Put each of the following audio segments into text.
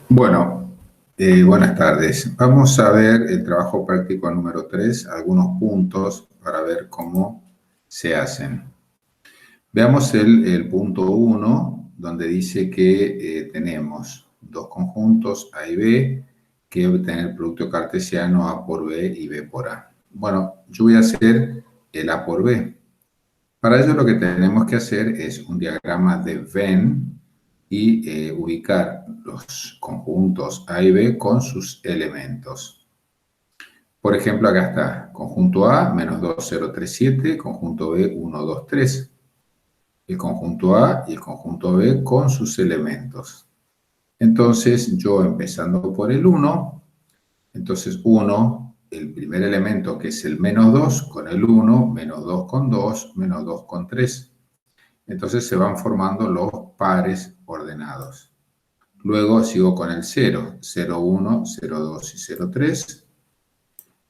Bueno, buenas tardes. Vamos a ver el trabajo práctico número 3, algunos puntos para ver cómo se hacen. Veamos el punto 1, donde dice que tenemos dos conjuntos A y B, que obtener el producto cartesiano A por B y B por A. Bueno, yo voy a hacer el A por B. Para ello lo que tenemos que hacer es un diagrama de Venn y ubicar los conjuntos A y B con sus elementos. Por ejemplo, acá está conjunto A, menos 2, 0, 3, 7, conjunto B, 1, 2, 3. El conjunto A y el conjunto B con sus elementos. Entonces, yo empezando por el 1, entonces 1, el primer elemento que es el menos 2 con el 1, menos 2 con 2, menos 2 con 3. Entonces se van formando los pares ordenados. Luego sigo con el 0, 0, 1, 0, 2 y 0, 3.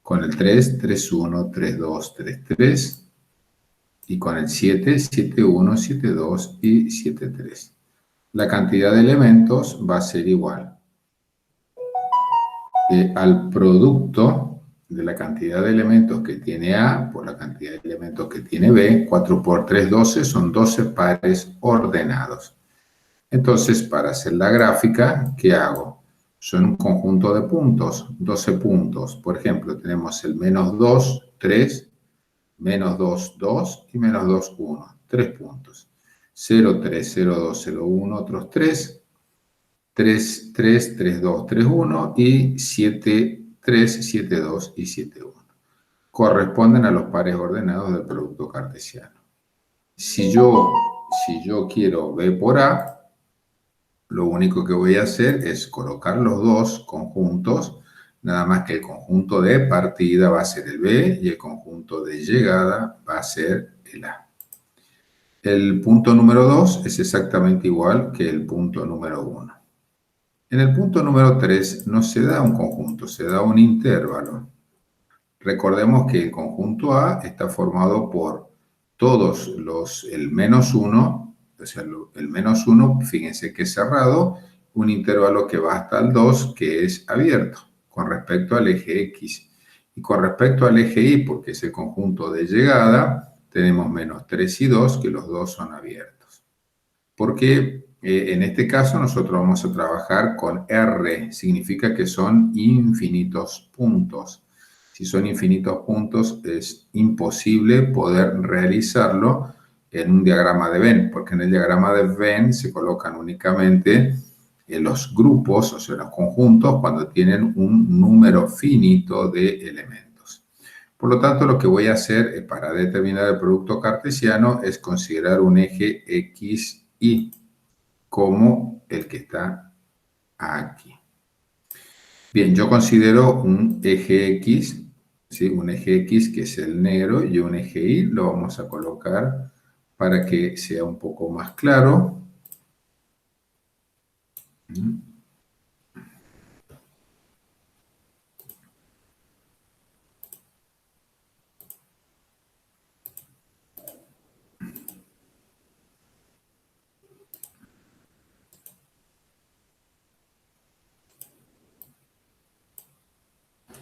Con el 3, 3, 1, 3, 2, 3, 3. Y con el 7, 7, 1, 7, 2 y 7, 3. La cantidad de elementos va a ser igual al producto de la cantidad de elementos que tiene A por la cantidad de elementos que tiene B. 4 por 3, 12, son 12 pares ordenados. Entonces, para hacer la gráfica, ¿qué hago? Son un conjunto de puntos, 12 puntos. Por ejemplo, tenemos el menos 2, 3, menos 2, 2 y menos 2, 1. 3 puntos. 0, 3, 0, 2, 0, 1, otros 3. 3, 3, 3, 2, 3, 1 y 7, 3, 7, 2 y 7, 1. Corresponden a los pares ordenados del producto cartesiano. Si yo quiero B por A, lo único que voy a hacer es colocar los dos conjuntos, nada más que el conjunto de partida va a ser el B y el conjunto de llegada va a ser el A. El punto número 2 es exactamente igual que el punto número 1. En el punto número 3 no se da un conjunto, se da un intervalo. Recordemos que el conjunto A está formado por todos el menos 1, o sea, el menos 1, fíjense que es cerrado, un intervalo que va hasta el 2, que es abierto, con respecto al eje X. Y con respecto al eje Y, porque es el conjunto de llegada, tenemos menos 3 y 2, que los dos son abiertos. Porque en este caso nosotros vamos a trabajar con R, significa que son infinitos puntos. Si son infinitos puntos, es imposible poder realizarlo en un diagrama de Venn, porque en el diagrama de Venn se colocan únicamente los grupos, o sea, los conjuntos, cuando tienen un número finito de elementos. Por lo tanto, lo que voy a hacer para determinar el producto cartesiano es considerar un eje X, Y, como el que está aquí. Bien, yo considero un eje X, ¿sí? Un eje X que es el negro y un eje Y lo vamos a colocar para que sea un poco más claro.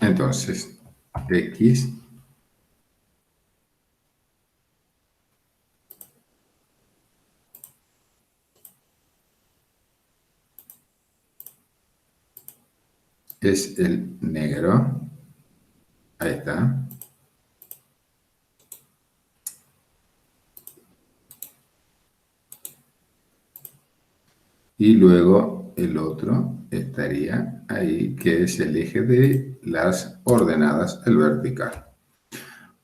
Entonces, X es el negro. Ahí está. Y luego el otro estaría ahí, que es el eje de las ordenadas, el vertical.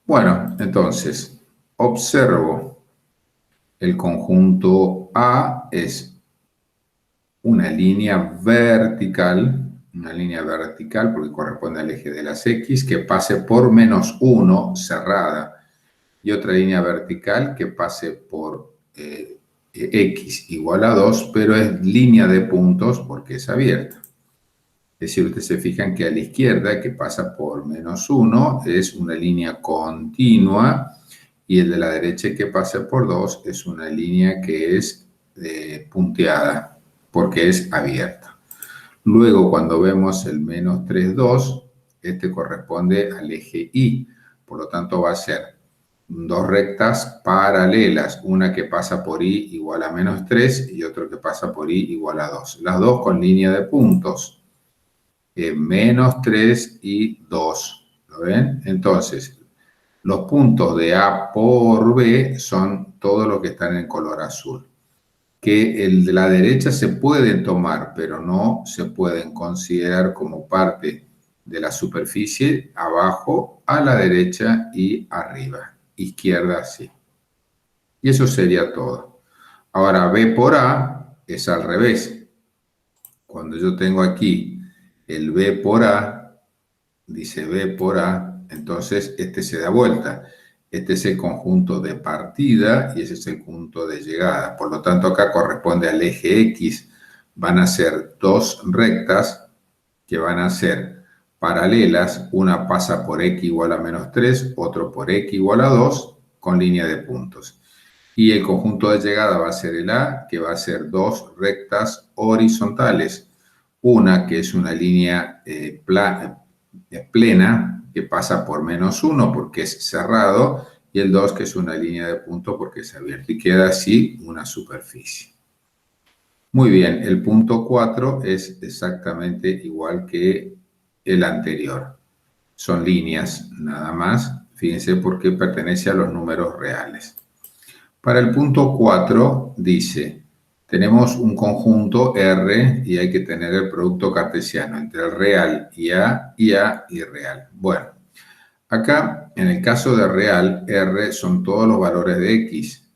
Bueno, entonces, observo el conjunto A es una línea vertical porque corresponde al eje de las X, que pase por menos 1 cerrada, y otra línea vertical que pase por X igual a 2, pero es línea de puntos porque es abierta. Es decir, ustedes se fijan que a la izquierda, que pasa por menos 1, es una línea continua, y el de la derecha que pasa por 2 es una línea que es punteada. porque es abierto. Luego, cuando vemos el menos 3, 2, este corresponde al eje Y. Por lo tanto, va a ser dos rectas paralelas, una que pasa por Y igual a menos 3 y otra que pasa por Y igual a 2. Las dos con línea de puntos, menos 3 y 2. ¿Lo ven? Entonces, los puntos de A por B son todos los que están en color azul. Que el de la derecha se pueden tomar, pero no se pueden considerar como parte de la superficie abajo, a la derecha y arriba. Izquierda sí. Y eso sería todo. Ahora B por A es al revés. Cuando yo tengo aquí el B por A, dice B por A, entonces este se da vuelta. Este es el conjunto de partida y ese es el punto de llegada. Por lo tanto, acá corresponde al eje X. Van a ser dos rectas que van a ser paralelas. Una pasa por X igual a menos 3, otro por X igual a 2, con línea de puntos. Y el conjunto de llegada va a ser el A, que va a ser dos rectas horizontales. Una que es una línea plena, que pasa por menos 1 porque es cerrado, y el 2 que es una línea de punto porque es abierto. Y queda así una superficie. Muy bien, el punto 4 es exactamente igual que el anterior. Son líneas nada más. Fíjense porque pertenece a los números reales. Para el punto 4 dice, tenemos un conjunto R y hay que tener el producto cartesiano entre el real y A y real. Bueno, acá en el caso de real, R son todos los valores de X,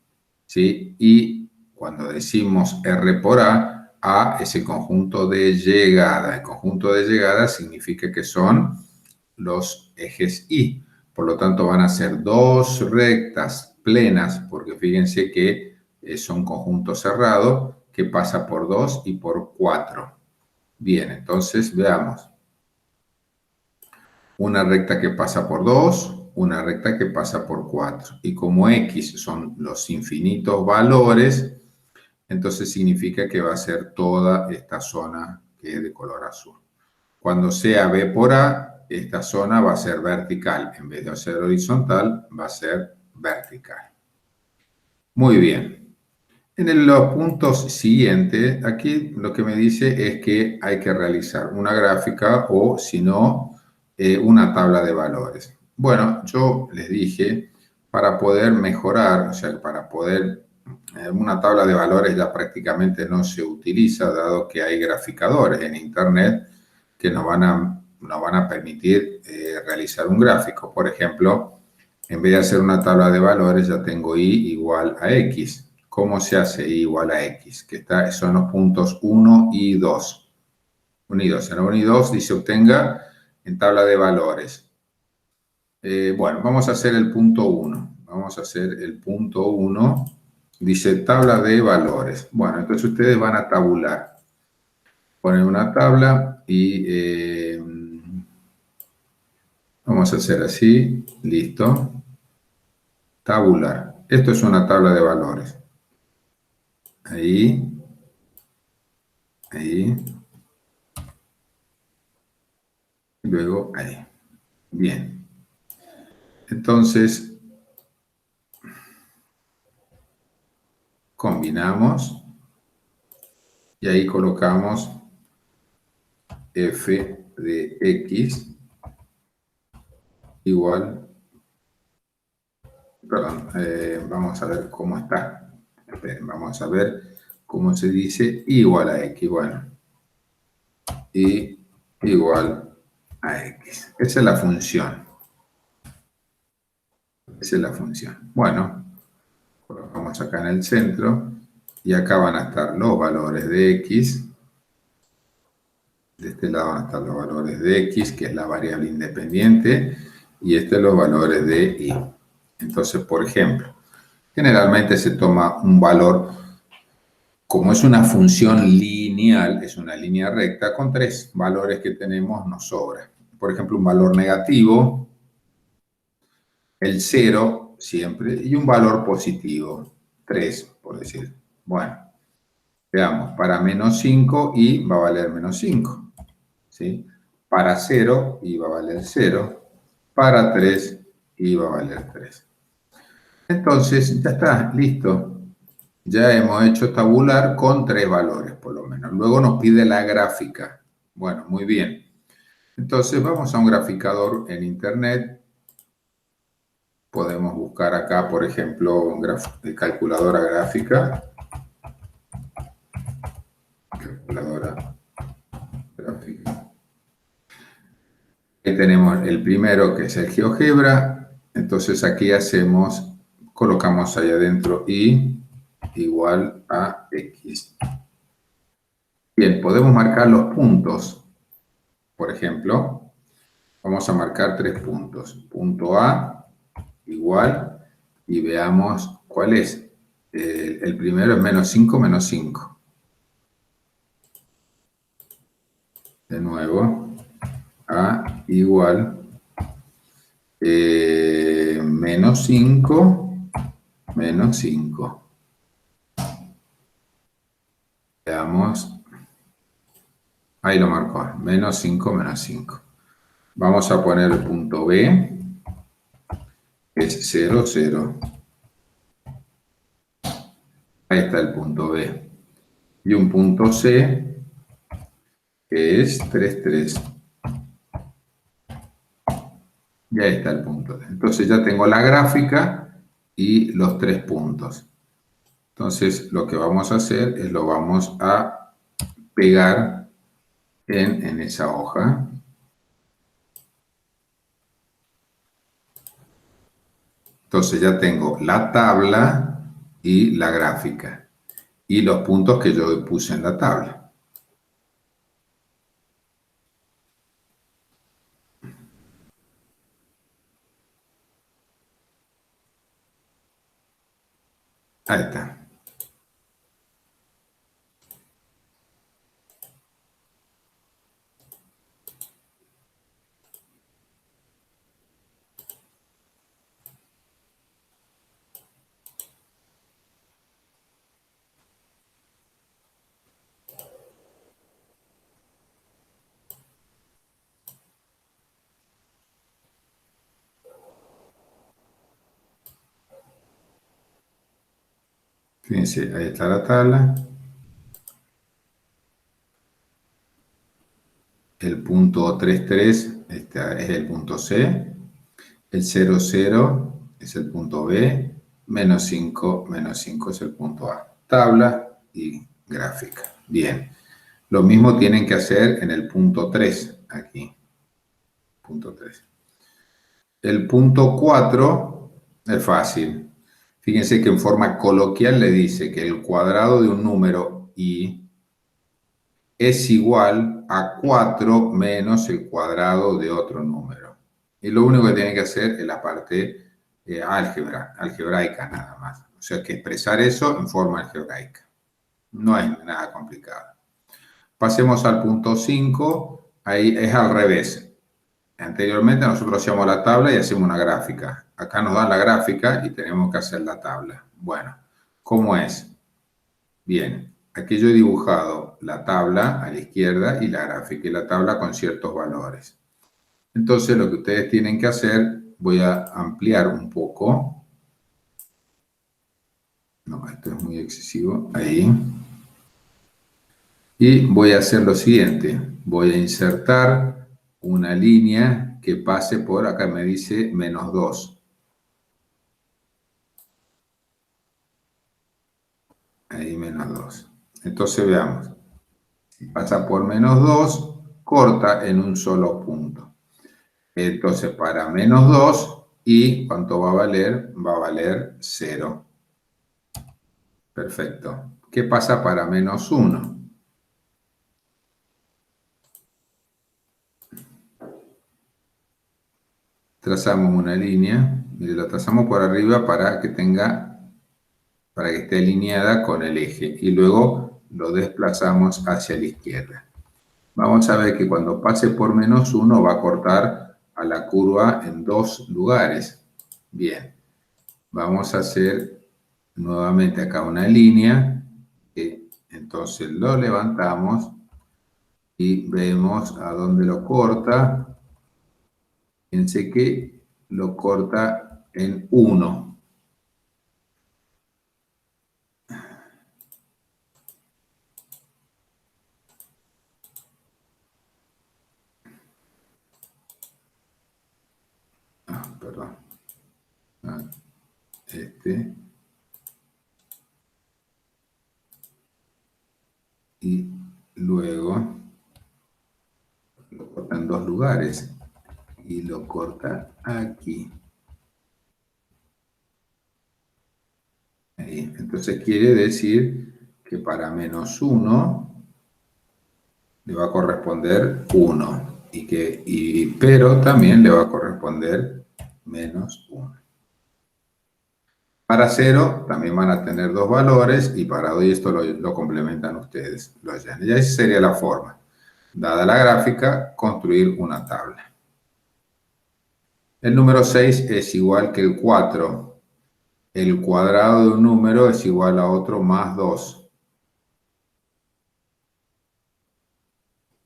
¿sí? Y cuando decimos R por A es el conjunto de llegada. El conjunto de llegada significa que son los ejes Y. Por lo tanto, van a ser dos rectas plenas, porque fíjense que son conjuntos cerrados, que pasa por 2 y por 4. Bien, entonces veamos. Una recta que pasa por 2, una recta que pasa por 4. Y como X son los infinitos valores, entonces significa que va a ser toda esta zona que es de color azul. Cuando sea B por A, esta zona va a ser vertical. En vez de ser horizontal, va a ser vertical. Muy bien. En los puntos siguientes, aquí lo que me dice es que hay que realizar una gráfica o, si no, una tabla de valores. Bueno, yo les dije, para poder mejorar, o sea, para poder, una tabla de valores ya prácticamente no se utiliza, dado que hay graficadores en Internet que nos van a permitir realizar un gráfico. Por ejemplo, en vez de hacer una tabla de valores, ya tengo Y igual a X. ¿Cómo se hace Y igual a X? Que son los puntos 1 y 2. 1 y 2. En 1 y 2 dice obtenga en tabla de valores. Bueno, vamos a hacer el punto 1. Vamos a hacer el punto 1. Dice tabla de valores. Bueno, entonces ustedes van a tabular. Ponen una tabla y vamos a hacer así. Listo. Tabular. Esto es una tabla de valores. Ahí. Ahí. Y luego ahí. Bien. Entonces, combinamos y ahí colocamos f de x igual, perdón, vamos a ver cómo está. Esperen, vamos a ver cómo se dice igual a x. Bueno, y igual a x. Esa es la función. Esa es la función. Bueno, colocamos acá en el centro y acá van a estar los valores de x. De este lado van a estar los valores de x, que es la variable independiente, y los valores de y. Entonces, por ejemplo, generalmente se toma un valor, como es una función lineal, es una línea recta, con tres valores que tenemos nos sobra. Por ejemplo, un valor negativo, el 0 siempre, y un valor positivo, 3, por decir. Bueno, Veamos, para menos 5 y va a valer menos 5. ¿Sí? Para 0 y va a valer 0. Para 3 y va a valer 3. Entonces, ya está, listo. Ya hemos hecho tabular con 3 valores, por lo menos. Luego nos pide la gráfica. Bueno, muy bien. Entonces, vamos a un graficador en Internet. Podemos buscar acá, por ejemplo, calculadora gráfica. Calculadora gráfica. Ahí tenemos el primero, que es el GeoGebra. Entonces, aquí colocamos ahí adentro y igual a X. Bien, podemos marcar los puntos. Por ejemplo, vamos a marcar 3 puntos. Punto A igual, y veamos cuál es. El primero es menos 5, menos 5. De nuevo, A igual menos 5, menos 5. Veamos. Ahí lo marcó, menos 5, menos 5. Vamos a poner el punto B, que es 0, 0. Ahí está el punto B. Y un punto C, que es 3, 3. Y ahí está el punto D. Entonces ya tengo la gráfica y los 3 puntos. Entonces lo que vamos a hacer es lo vamos a pegar en esa hoja. Entonces ya tengo la tabla y la gráfica y los puntos que yo puse en la tabla. Ahí está. Fíjense, ahí está la tabla. El punto 3, 3 este es el punto C. El 0, 0 es el punto B. Menos 5 es el punto A. Tabla y gráfica. Bien. Lo mismo tienen que hacer en el punto 3, aquí. Punto 3. El punto 4 es fácil. Fíjense que en forma coloquial le dice que el cuadrado de un número i es igual a 4 menos el cuadrado de otro número. Y lo único que tienen que hacer es la parte algebraica nada más. O sea, que expresar eso en forma algebraica. No es nada complicado. Pasemos al punto 5. Ahí es al revés. Anteriormente nosotros hacíamos la tabla y hacemos una gráfica. Acá nos dan la gráfica y tenemos que hacer la tabla. Bueno, ¿cómo es? Bien, aquí yo he dibujado la tabla a la izquierda y la gráfica y la tabla con ciertos valores. Entonces lo que ustedes tienen que hacer, voy a ampliar un poco. No, esto es muy excesivo. Ahí. Y voy a hacer lo siguiente. Voy a insertar una línea que pase por, acá me dice menos 2. Ahí menos 2. Entonces veamos. Si pasa por menos 2, corta en un solo punto. Entonces para menos 2, ¿y cuánto va a valer? Va a valer 0. Perfecto. ¿Qué pasa para menos 1? Trazamos una línea, y la trazamos por arriba para que esté alineada con el eje y luego lo desplazamos hacia la izquierda. Vamos a ver que cuando pase por menos 1 va a cortar a la curva en 2 lugares. Bien, vamos a hacer nuevamente acá una línea. Entonces lo levantamos y vemos a dónde lo corta. Fíjense que lo corta en 1. Perdón. Y luego lo corta en 2 lugares y lo corta aquí. Ahí. Entonces quiere decir que para -1 le va a corresponder 1 pero también le va a corresponder -1. Para 0 también van a tener 2 valores y para 2 esto lo complementan ustedes. Ya esa sería la forma. Dada la gráfica, construir una tabla. El número 6 es igual que el 4. El cuadrado de un número es igual a otro más 2.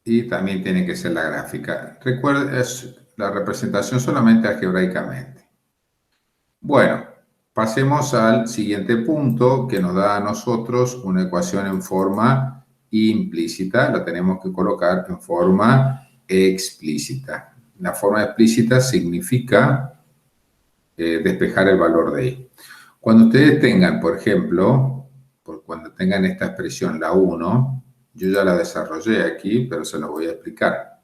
Y también tiene que ser la gráfica. Recuerden, es la representación solamente algebraicamente. Bueno, pasemos al siguiente punto que nos da a nosotros una ecuación en forma implícita. La tenemos que colocar en forma explícita. La forma explícita significa despejar el valor de y. Cuando ustedes tengan, por ejemplo, cuando tengan esta expresión, la 1, yo ya la desarrollé aquí, pero se la voy a explicar.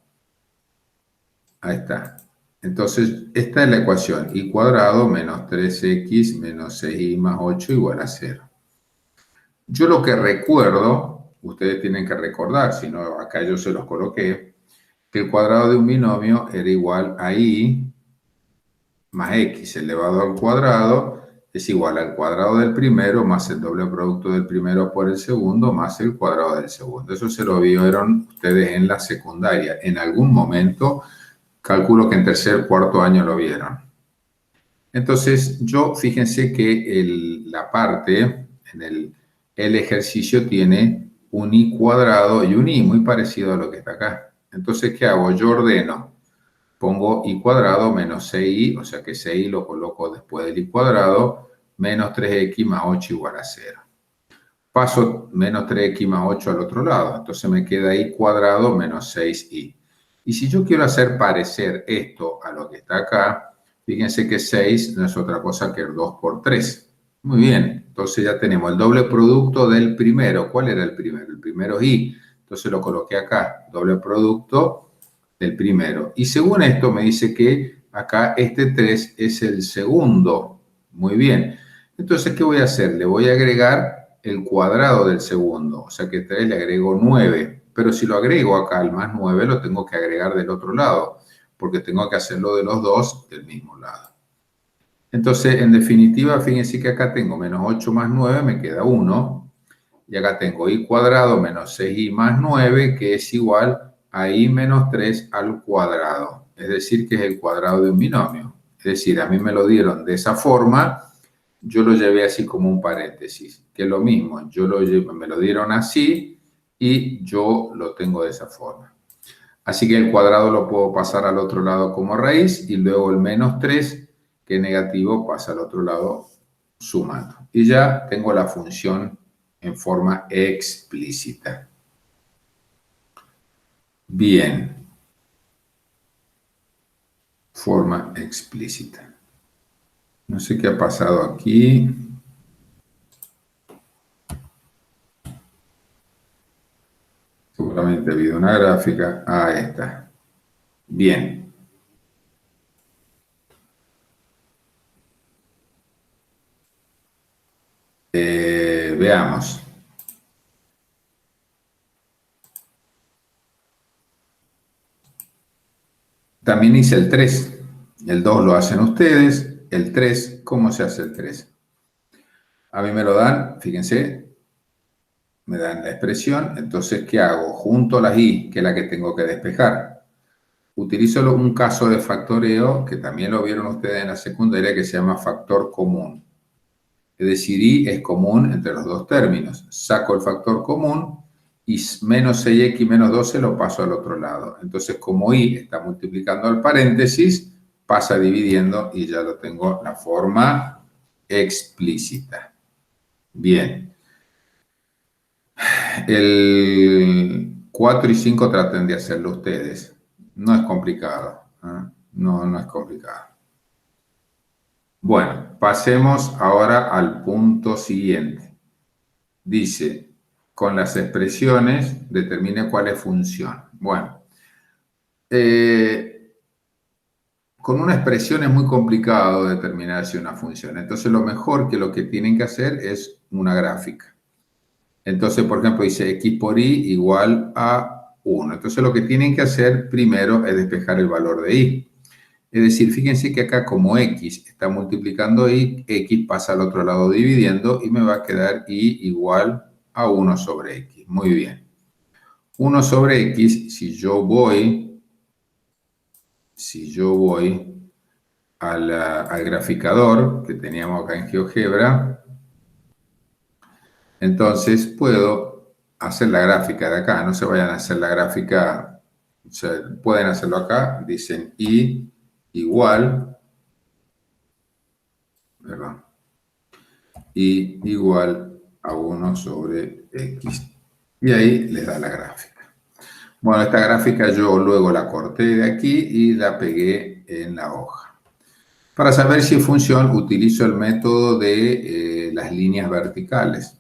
Ahí está. Entonces, esta es la ecuación. Y cuadrado menos 3x menos 6y más 8 igual a 0. Yo lo que recuerdo, ustedes tienen que recordar, si no, acá yo se los coloqué, que el cuadrado de un binomio era igual a y más x elevado al cuadrado es igual al cuadrado del primero más el doble producto del primero por el segundo más el cuadrado del segundo. Eso se lo vieron ustedes en la secundaria. En algún momento, calculo que en tercer, cuarto año lo vieron. Entonces, fíjense que la parte, el ejercicio tiene un y cuadrado y un y muy parecido a lo que está acá. Entonces, ¿qué hago? Yo ordeno. Pongo y cuadrado menos 6y, o sea que 6y lo coloco después del y cuadrado, menos 3x más 8 igual a 0. Paso menos 3x más 8 al otro lado, entonces me queda y cuadrado menos 6y. Y si yo quiero hacer parecer esto a lo que está acá, fíjense que 6 no es otra cosa que el 2 por 3. Muy bien, entonces ya tenemos el doble producto del primero. ¿Cuál era el primero? El primero es y, entonces lo coloqué acá, doble producto del primero. Y según esto me dice que acá este 3 es el segundo. Muy bien. Entonces, ¿qué voy a hacer? Le voy a agregar el cuadrado del segundo. O sea que 3 le agrego 9. Pero si lo agrego acá al más 9, lo tengo que agregar del otro lado. Porque tengo que hacerlo de los dos del mismo lado. Entonces, en definitiva, fíjense que acá tengo menos 8 más 9, me queda 1. Y acá tengo y cuadrado menos 6y más 9, que es igual a y menos 3 al cuadrado. Es decir, que es el cuadrado de un binomio. Es decir, a mí me lo dieron de esa forma, yo lo llevé así como un paréntesis. Que es lo mismo, me lo dieron así y yo lo tengo de esa forma. Así que el cuadrado lo puedo pasar al otro lado como raíz y luego el menos 3, que es negativo, pasa al otro lado sumando. Y ya tengo la función en forma explícita. Bien. Forma explícita. No sé qué ha pasado aquí. Seguramente ha habido una gráfica. Ahí está. Bien. Veamos. También hice el 3. El 2 lo hacen ustedes. El 3, ¿cómo se hace el 3? A mí me lo dan, fíjense, me dan la expresión. Entonces, ¿qué hago? Junto las y, que es la que tengo que despejar. Utilizo un caso de factoreo, que también lo vieron ustedes en la secundaria, que se llama factor común. Es decir, y es común entre los dos términos. Saco el factor común y menos 6x menos 12 lo paso al otro lado. Entonces, como y está multiplicando al paréntesis, pasa dividiendo y ya lo tengo la forma explícita. Bien. El 4 y 5 traten de hacerlo ustedes. No es complicado. ¿Eh? No es complicado. Bueno, pasemos ahora al punto siguiente. Dice, con las expresiones determine cuál es función. Bueno, con una expresión es muy complicado determinar si una función. Entonces, lo que tienen que hacer es una gráfica. Entonces, por ejemplo, dice x por y igual a 1. Entonces, lo que tienen que hacer primero es despejar el valor de y. Es decir, fíjense que acá como x está multiplicando y, x pasa al otro lado dividiendo y me va a quedar y igual a 1 sobre x. Muy bien. 1 sobre x, si yo voy al graficador que teníamos acá en GeoGebra, entonces puedo hacer la gráfica de acá. No se vayan a hacer la gráfica, o sea, pueden hacerlo acá. Dicen y igual, perdón, y igual a 1 sobre x. Y ahí les da la gráfica. Bueno, esta gráfica yo luego la corté de aquí y la pegué en la hoja. Para saber si es función, utilizo el método de las líneas verticales.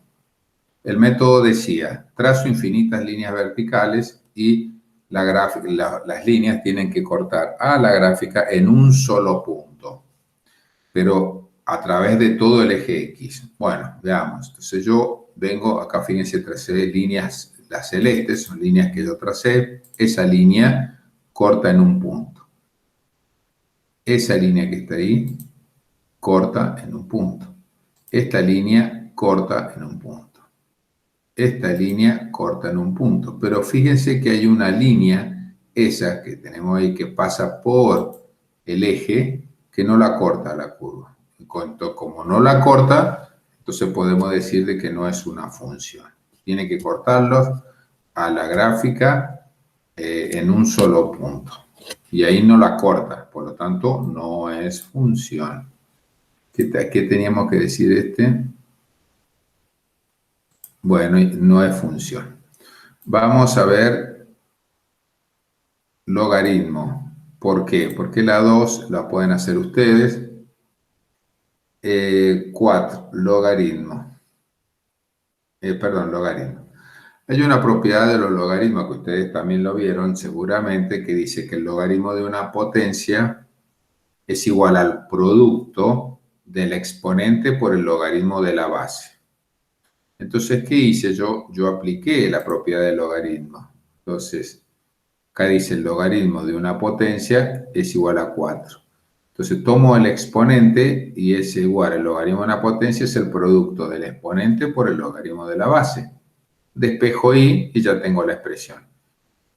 El método decía, trazo infinitas líneas verticales y las líneas tienen que cortar a la gráfica en un solo punto, pero a través de todo el eje X. Bueno, veamos. Entonces yo vengo, acá fíjense, tracé líneas, las celestes son líneas que yo tracé. Esa línea corta en un punto. Esa línea que está ahí corta en un punto. Esta línea corta en un punto. Esta línea corta en un punto. Pero fíjense que hay una línea, esa que tenemos ahí, que pasa por el eje, que no la corta la curva. Como no la corta, entonces podemos decir de que no es una función. Tiene que cortarlos a la gráfica en un solo punto. Y ahí no la corta, por lo tanto no es función. ¿Qué teníamos que decir este? Bueno, no es función. Vamos a ver logaritmo. ¿Por qué? Porque la 2 la pueden hacer ustedes. 4, logaritmo. Perdón, logaritmo. Hay una propiedad de los logaritmos que ustedes también lo vieron seguramente, que dice que el logaritmo de una potencia es igual al producto del exponente por el logaritmo de la base. Entonces, ¿qué hice yo? Yo apliqué la propiedad del logaritmo. Entonces, acá dice el logaritmo de una potencia es igual a 4. Entonces, tomo el exponente y es igual. El logaritmo de una potencia es el producto del exponente por el logaritmo de la base. Despejo y ya tengo la expresión.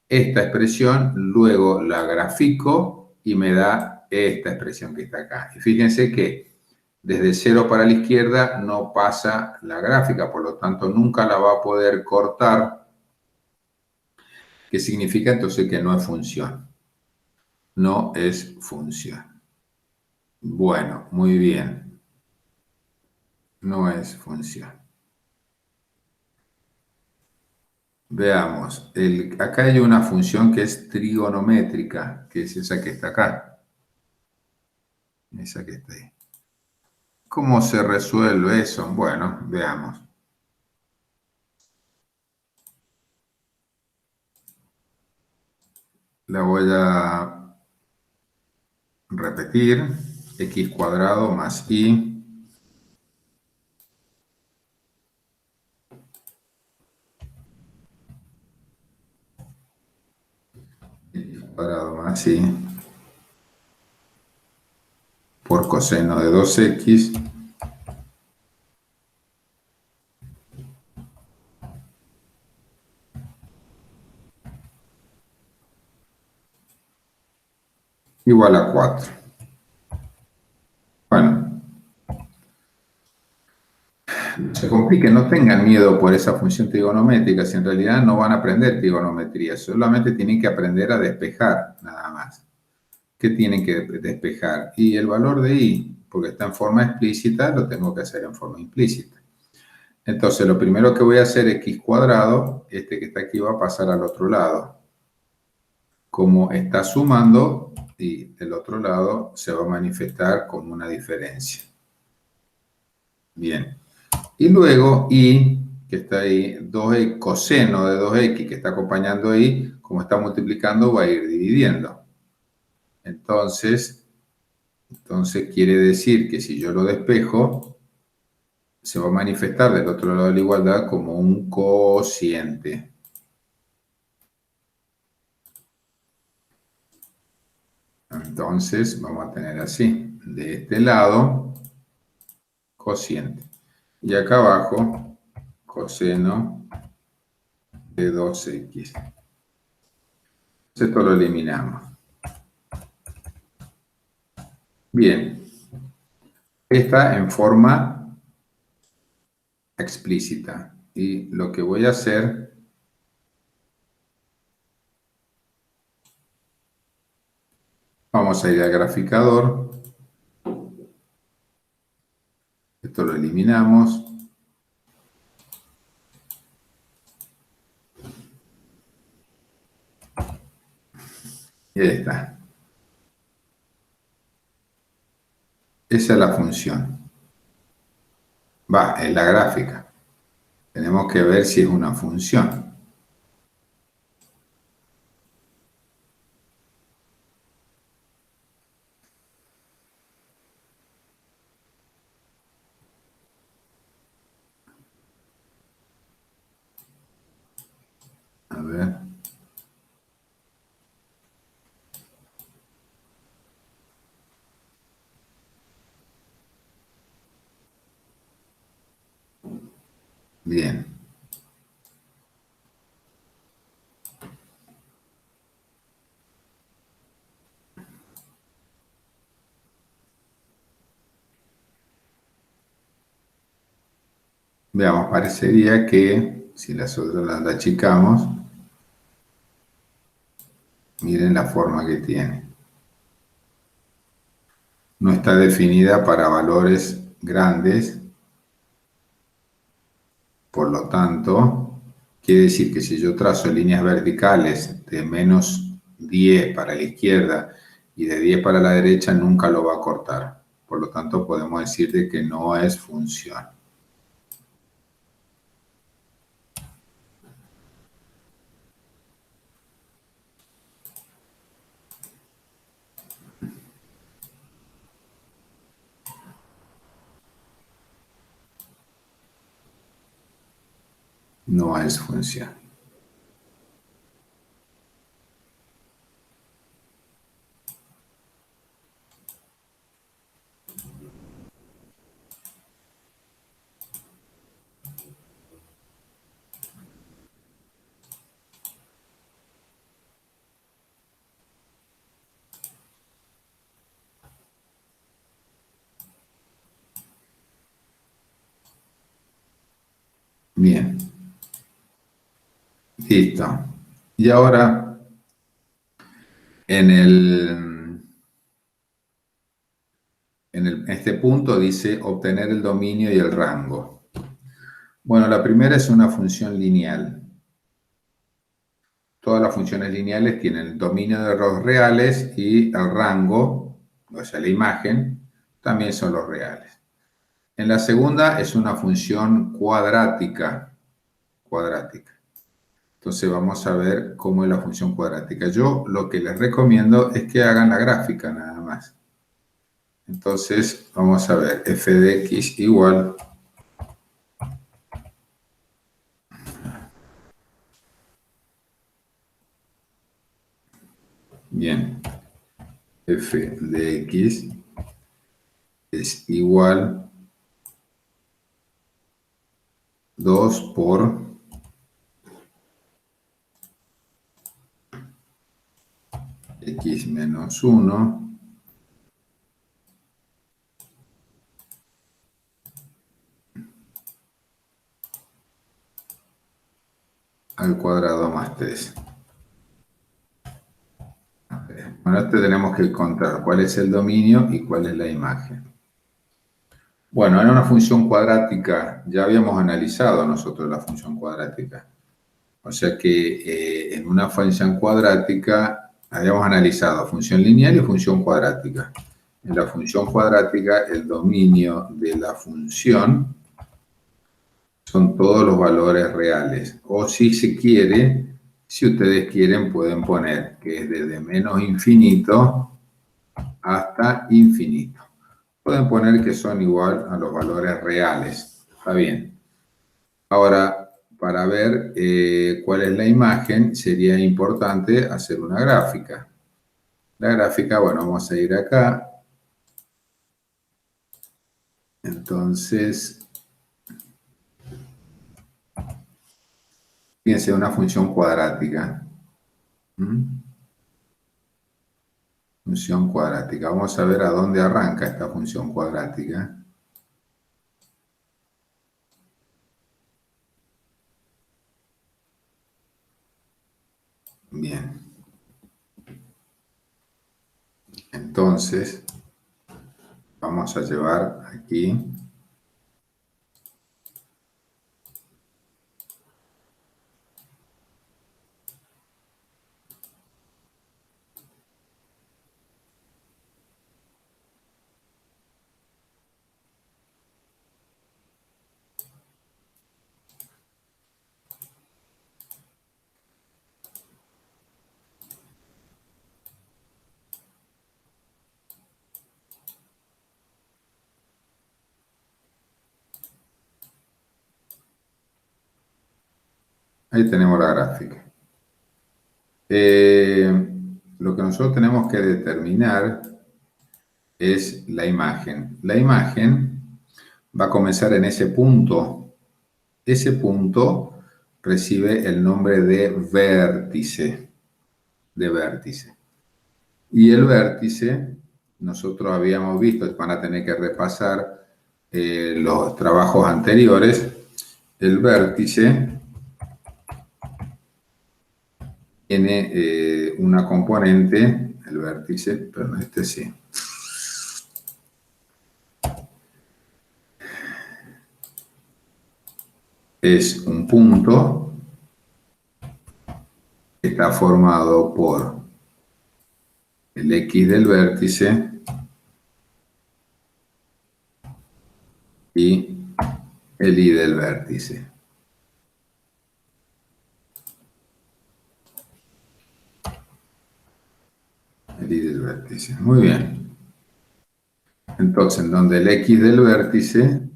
Esta expresión luego la grafico y me da esta expresión que está acá. Y fíjense que desde 0 para la izquierda no pasa la gráfica, por lo tanto nunca la va a poder cortar. ¿Qué significa entonces que no es función? No es función. Bueno, muy bien. No es función. Veamos. Acá hay una función que es trigonométrica, que es esa que está acá. Esa que está ahí. ¿Cómo se resuelve eso? Bueno, veamos. La voy a repetir. X cuadrado más y cuadrado más y por coseno de 2x igual a 4. Bueno, ojo, y que no tengan miedo por esa función trigonométrica, si en realidad no van a aprender trigonometría, solamente tienen que aprender a despejar, nada más. ¿Qué tienen que despejar? Y el valor de i, porque está en forma explícita, lo tengo que hacer en forma implícita. Entonces, lo primero que voy a hacer es x cuadrado, este que está aquí va a pasar al otro lado. Como está sumando, y del otro lado se va a manifestar como una diferencia. Bien. Y luego y, que está ahí, 2x, coseno de 2x, que está acompañando ahí, como está multiplicando, va a ir dividiendo. Entonces quiere decir que si yo lo despejo, se va a manifestar del otro lado de la igualdad como un cociente. Entonces vamos a tener así, de este lado, cociente. Y acá abajo, coseno de 2x. Esto lo eliminamos. Bien, está en forma explícita. Y lo que voy a hacer, vamos a ir al graficador. Esto lo eliminamos. Y ahí está. Esa es la función. Va, es la gráfica. Tenemos que ver si es una función. A ver. Bien. Veamos, parecería que si las otras las achicamos, miren la forma que tiene. No está definida para valores grandes, por lo tanto, quiere decir que si yo trazo líneas verticales de menos 10 para la izquierda y de 10 para la derecha, nunca lo va a cortar. Por lo tanto, podemos decir de que no es función. No es función. Bien. Listo. Y ahora, en este punto dice obtener el dominio y el rango. Bueno, la primera es una función lineal. Todas las funciones lineales tienen el dominio de los reales y el rango, o sea, la imagen, también son los reales. En la segunda es una función cuadrática. Entonces vamos a ver cómo es la función cuadrática. Yo lo que les recomiendo es que hagan la gráfica nada más. Entonces vamos a ver f de x igual bien, f de x es igual 2 por x menos 1 al cuadrado más 3. Bueno, este tenemos que encontrar cuál es el dominio y cuál es la imagen. Bueno, en una función cuadrática, ya habíamos analizado nosotros la función cuadrática. O sea que en una función cuadrática habíamos analizado función lineal y función cuadrática. En la función cuadrática, el dominio de la función son todos los valores reales. O si se quiere, si ustedes quieren, pueden poner que es desde menos infinito hasta infinito. Pueden poner que son igual a los valores reales. Está bien. Ahora, para ver cuál es la imagen, sería importante hacer una gráfica. La gráfica, bueno, vamos a ir acá. Entonces, fíjense, una función cuadrática. Función cuadrática. Vamos a ver a dónde arranca esta función cuadrática. Bien. Entonces, vamos a llevar aquí. Ahí tenemos la gráfica. Lo que nosotros tenemos que determinar es la imagen. La imagen va a comenzar en ese punto. Ese punto recibe el nombre de vértice. De vértice. Y el vértice, nosotros habíamos visto, van a tener que repasar los trabajos anteriores. El vértice tiene una componente, el vértice, perdón, este sí. Es un punto que está formado por el X del vértice y el Y del vértice. El Y del vértice. Muy bien. Entonces, en donde el X del vértice,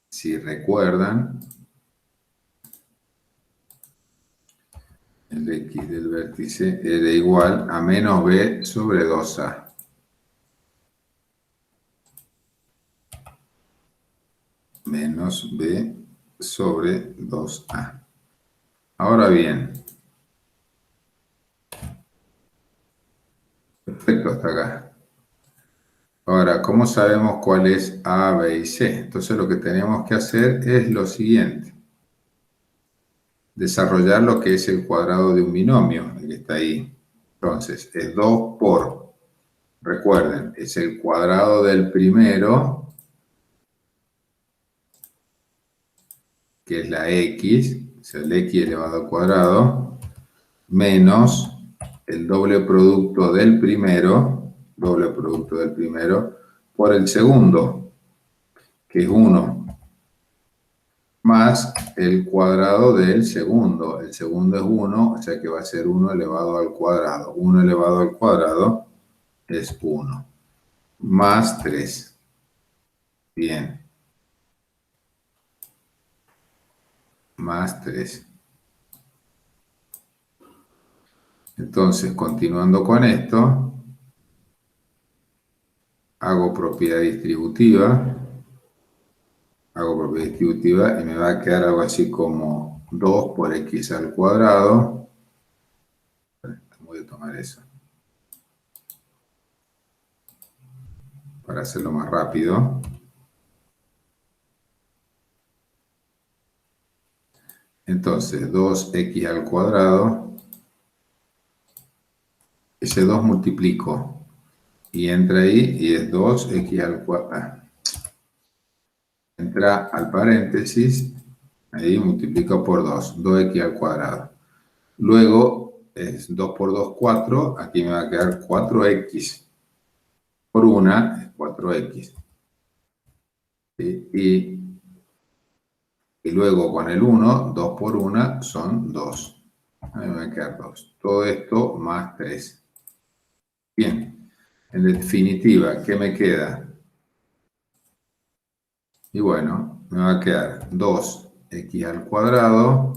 si recuerdan, el X del vértice era igual a menos B sobre 2A. Menos B sobre 2A. Ahora bien, perfecto hasta acá. Ahora, ¿cómo sabemos cuál es A, B y C? Entonces lo que tenemos que hacer es lo siguiente. Desarrollar lo que es el cuadrado de un binomio, el que está ahí. Entonces, es 2 por, recuerden, es el cuadrado del primero, que es la X, o sea, el X elevado al cuadrado, menos el doble producto del primero, por el segundo, que es 1, más el cuadrado del segundo. El segundo es 1, o sea que va a ser 1 elevado al cuadrado. 1 elevado al cuadrado es 1, más 3. Bien, más 3. Entonces, continuando con esto, hago propiedad distributiva. Hago propiedad distributiva y me va a quedar algo así como 2 por x al cuadrado. Voy a tomar eso para hacerlo más rápido. Entonces, 2x al cuadrado, ese 2 multiplico y entra ahí y es 2x al cuadrado. Entra al paréntesis, ahí multiplico por 2, 2x al cuadrado. Luego es 2 por 2, 4, aquí me va a quedar 4x. Por 1 es 4x. ¿Sí? Y luego con el 1, 2 por 1 son 2. Ahí me va a quedar 2. Todo esto más 3. Bien, en definitiva, ¿qué me queda? Y bueno, me va a quedar 2x al cuadrado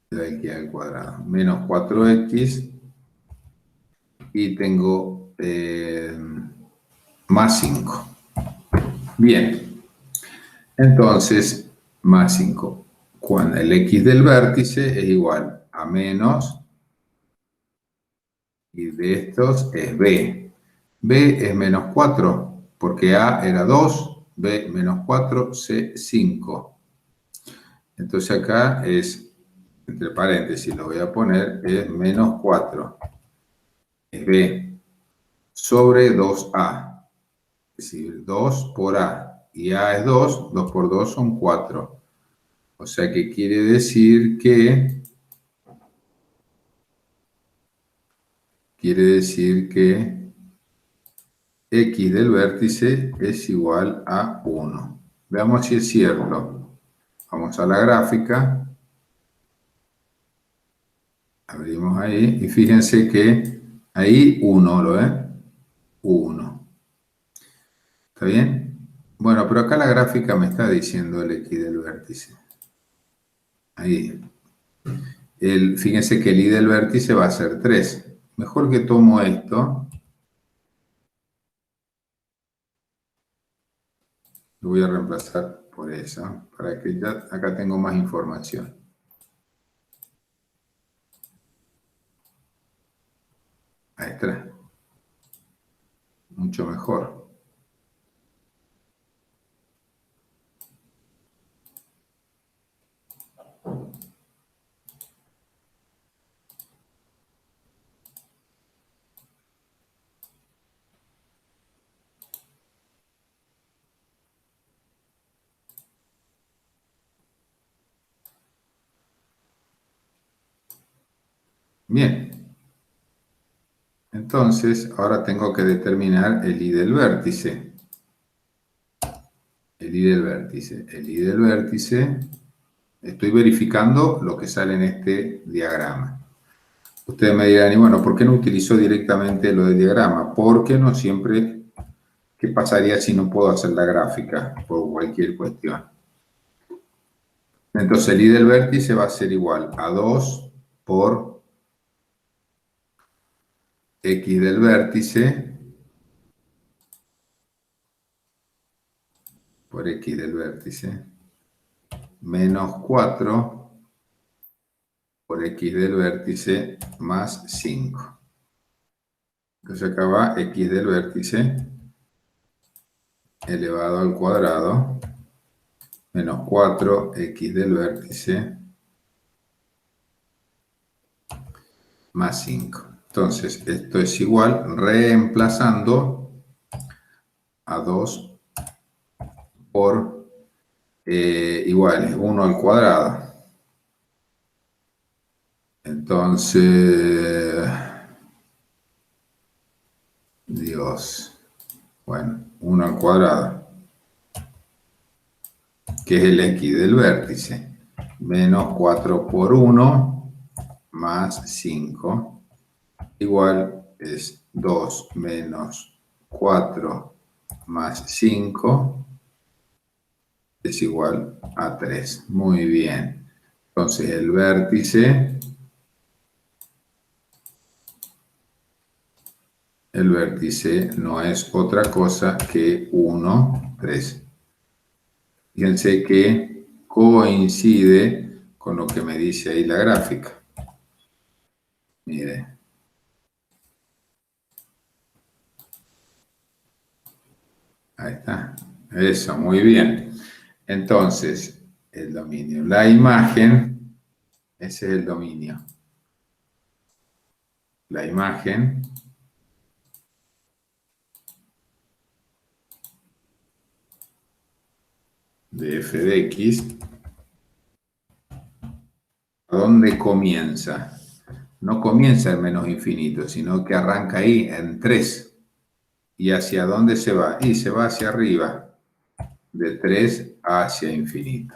de x al cuadrado menos 4x y tengo más 5. Bien, entonces más 5. Cuando el x del vértice es igual a menos, y de estos es b. B es menos 4, porque a era 2, b menos 4, c 5. Entonces acá es, entre paréntesis lo voy a poner, es menos 4, es b, sobre 2a. Es decir, 2 por a, y a es 2, 2 por 2 son 4. O sea que quiere decir que x del vértice es igual a 1. Veamos si es cierto. Vamos a la gráfica. Abrimos ahí y fíjense que ahí 1, ¿lo ven? 1. ¿Está bien? Bueno, pero acá la gráfica me está diciendo el x del vértice. Ahí. Fíjense que el y del vértice va a ser 3. Mejor que tomo esto. Lo voy a reemplazar por eso, para que ya acá tengo más información. Ahí está. Mucho mejor. Bien. Entonces, ahora tengo que determinar el y del vértice. El y del vértice. El y del vértice. Estoy verificando lo que sale en este diagrama. Ustedes me dirán, y bueno, ¿por qué no utilizó directamente lo del diagrama? Porque no siempre, ¿qué pasaría si no puedo hacer la gráfica por cualquier cuestión? Entonces el y del vértice va a ser igual a 2 por x del vértice por x del vértice menos 4 por x del vértice más 5. Entonces acá va x del vértice elevado al cuadrado menos 4x del vértice más 5. Entonces, esto es igual, reemplazando a 2 por igual, es 1 al cuadrado. Entonces, Dios, bueno, 1 al cuadrado, que es el x del vértice, menos 4 por 1 más 5, igual es 2 menos 4 más 5 es igual a 3. Muy bien. Entonces el vértice no es otra cosa que 1, 3. Fíjense que coincide con lo que me dice ahí la gráfica. Mire. Ahí está. Eso, muy bien. Entonces, el dominio. La imagen, ese es el dominio. La imagen de f de x, ¿dónde comienza? No comienza en menos infinito, sino que arranca ahí en 3. ¿Y hacia dónde se va? Y se va hacia arriba, de 3 hacia infinito.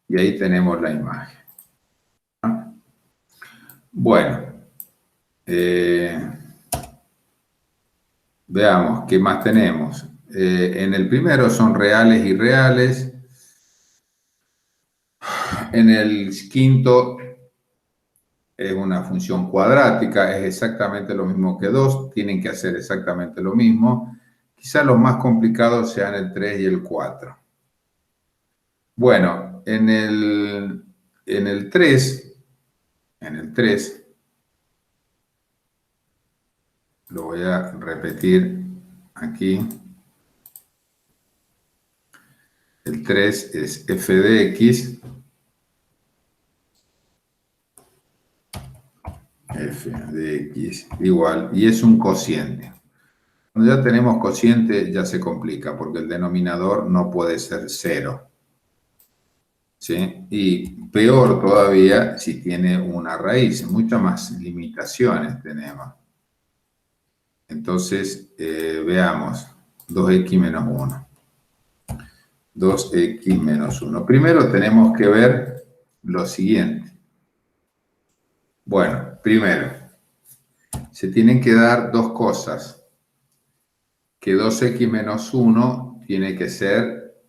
Y ahí tenemos la imagen. Bueno, veamos qué más tenemos. En el primero son reales y reales. En el quinto es una función cuadrática, es exactamente lo mismo que 2, tienen que hacer exactamente lo mismo. Quizá los más complicados sean el 3 y el 4. Bueno, en el 3, lo voy a repetir aquí. El 3 es f de x, f de x igual, y es un cociente. Cuando ya tenemos cociente ya se complica, porque el denominador no puede ser 0. ¿Sí? Y peor todavía si tiene una raíz, muchas más limitaciones tenemos. Entonces, veamos, 2x menos 1. 2x menos 1. Primero tenemos que ver lo siguiente. Bueno, primero, se tienen que dar dos cosas. Que 2x menos 1 tiene que ser,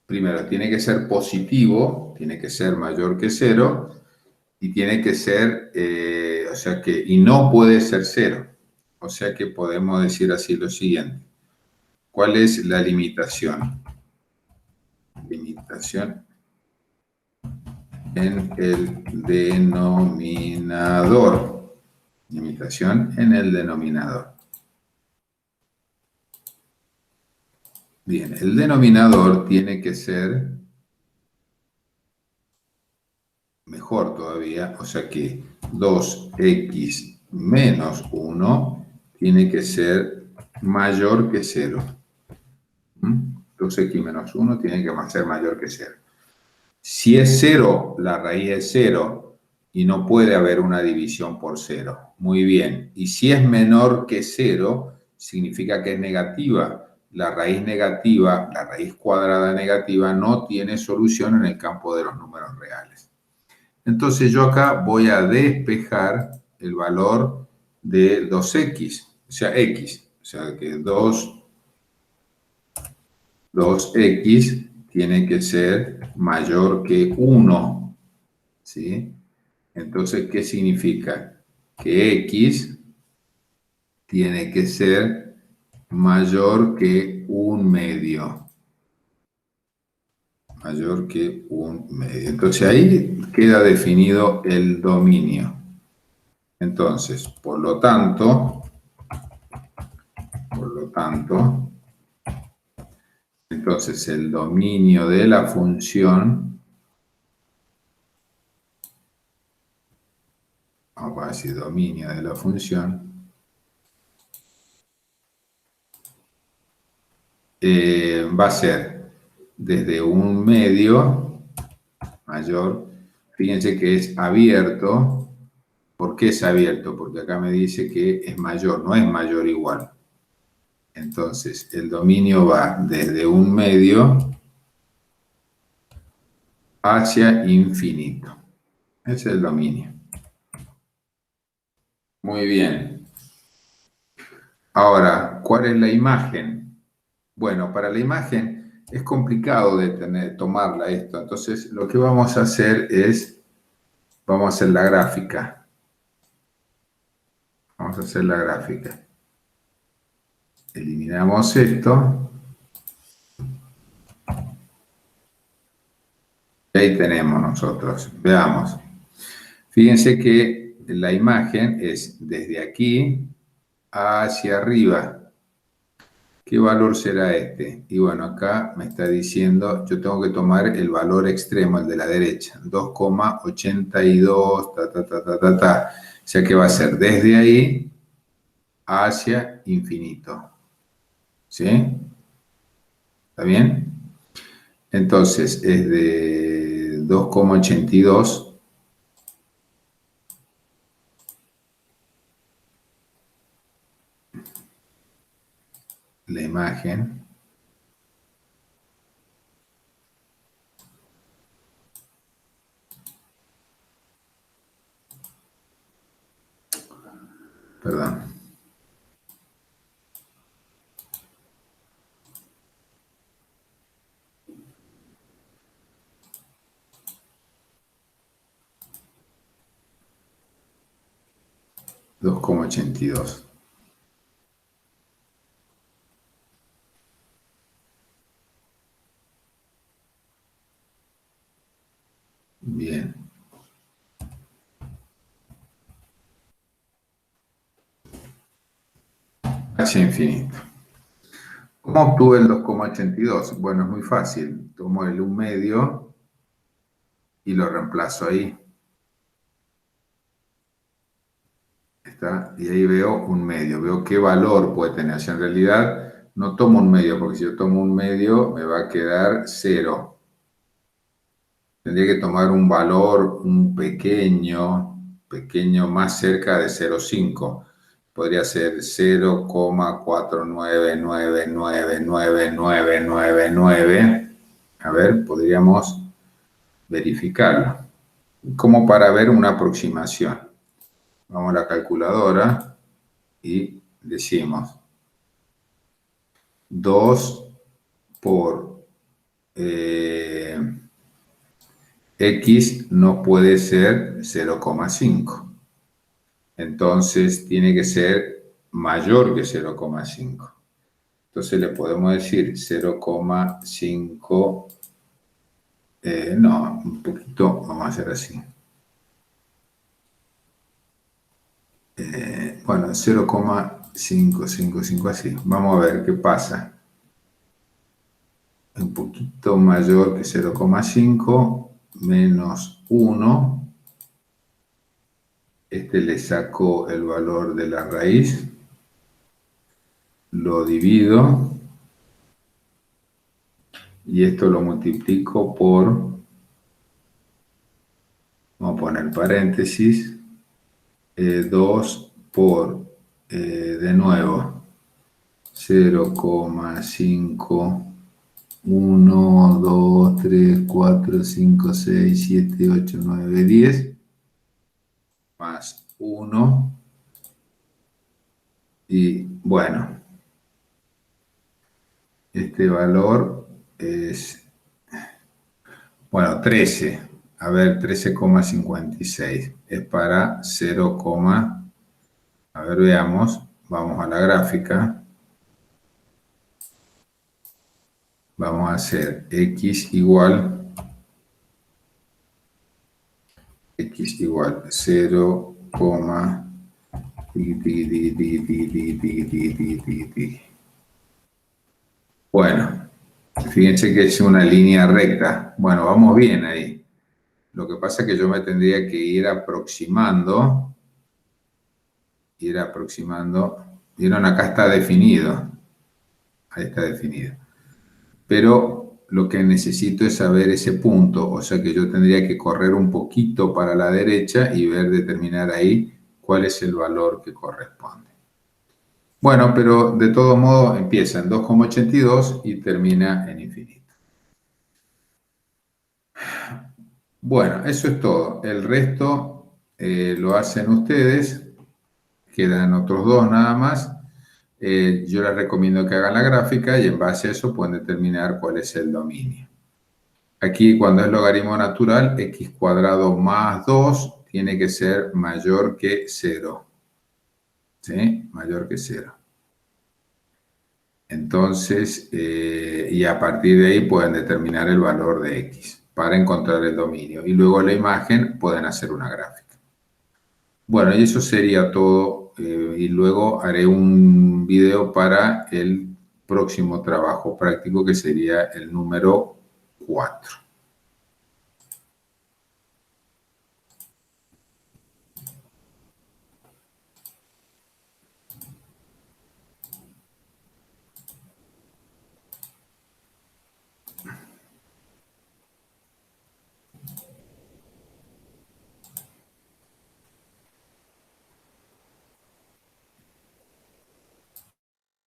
primero, tiene que ser positivo, tiene que ser mayor que 0, y tiene que ser, o sea que, y no puede ser 0. O sea que podemos decir así lo siguiente. ¿Cuál es la limitación? Limitación en el denominador. Limitación en el denominador. Bien, el denominador tiene que ser mejor todavía, o sea que 2x menos 1 tiene que ser mayor que 0. 2x menos 1 tiene que ser mayor que 0. Si es 0, la raíz es 0 y no puede haber una división por 0. Muy bien. Y si es menor que 0, significa que es negativa. La raíz negativa, la raíz cuadrada negativa, no tiene solución en el campo de los números reales. Entonces yo acá voy a despejar el valor de 2x, o sea, x. O sea que 2x tiene que ser mayor que 1, ¿sí? Entonces, ¿qué significa? Que x tiene que ser mayor que 1/2. Mayor que 1/2. Entonces, ahí queda definido el dominio. Entonces, por lo tanto, entonces el dominio de la función, vamos a decir dominio de la función, va a ser desde 1/2 mayor, fíjense que es abierto. ¿Por qué es abierto? Porque acá me dice que es mayor, no es mayor igual. Entonces, el dominio va desde 1/2 hacia infinito. Ese es el dominio. Muy bien. Ahora, ¿cuál es la imagen? Bueno, para la imagen es complicado de tomarla esto. Entonces, lo que vamos a hacer es, vamos a hacer la gráfica. Vamos a hacer la gráfica. Eliminamos esto. Y ahí tenemos nosotros. Veamos. Fíjense que la imagen es desde aquí hacia arriba. ¿Qué valor será este? Y bueno, acá me está diciendo, yo tengo que tomar el valor extremo, el de la derecha, 2,82, ta, ta, ta, ta, ta, ta. O sea que va a ser desde ahí hacia infinito. ¿Sí? ¿Está bien? Entonces, es de 2,82 la imagen. Perdón. Dos coma ochenta y dos. Bien. Hacia infinito. ¿Cómo obtuve el 2,82? Bueno, es muy fácil. Tomo el 1/2 y lo reemplazo ahí. ¿Está? Y ahí veo 1/2. Veo qué valor puede tener. O sea, en realidad no tomo 1/2, porque si yo tomo 1/2 me va a quedar 0. Tendría que tomar un valor, un pequeño más cerca de 0,5. Podría ser 0,4999999999. A ver, podríamos verificarlo. Como para ver una aproximación. Vamos a la calculadora y decimos 2 por X no puede ser 0,5. Entonces tiene que ser mayor que 0,5. Entonces le podemos decir 0,5. No, un poquito, vamos a hacer así. Bueno, 0,555 así. Vamos a ver qué pasa. Un poquito mayor que 0,5 menos 1. Este le saco el valor de la raíz. Lo divido. Y esto lo multiplico por, vamos a poner paréntesis, 2 por, de nuevo, 0,5, 1, 2, 3, 4, 5, 6, 7, 8, 9, 10, más 1, y bueno, este valor es, bueno, 13. A ver, 13,56 es para 0, a ver, veamos, vamos a la gráfica, vamos a hacer x igual 0, bueno, fíjense que es una línea recta. Bueno, vamos bien ahí. Lo que pasa es que yo me tendría que ir aproximando. Vieron, acá está definido. Ahí está definido. Pero lo que necesito es saber ese punto. O sea que yo tendría que correr un poquito para la derecha y determinar ahí cuál es el valor que corresponde. Bueno, pero de todos modos empieza en 2,82 y termina en infinito. Bueno, eso es todo. El resto lo hacen ustedes. Quedan otros dos nada más. Yo les recomiendo que hagan la gráfica y en base a eso pueden determinar cuál es el dominio. Aquí cuando es logaritmo natural, x cuadrado más 2 tiene que ser mayor que 0. ¿Sí? Mayor que 0. Entonces, y a partir de ahí pueden determinar el valor de x para encontrar el dominio. Y luego la imagen pueden hacer una gráfica. Bueno, y eso sería todo. Y luego haré un video para el próximo trabajo práctico, que sería el número 4.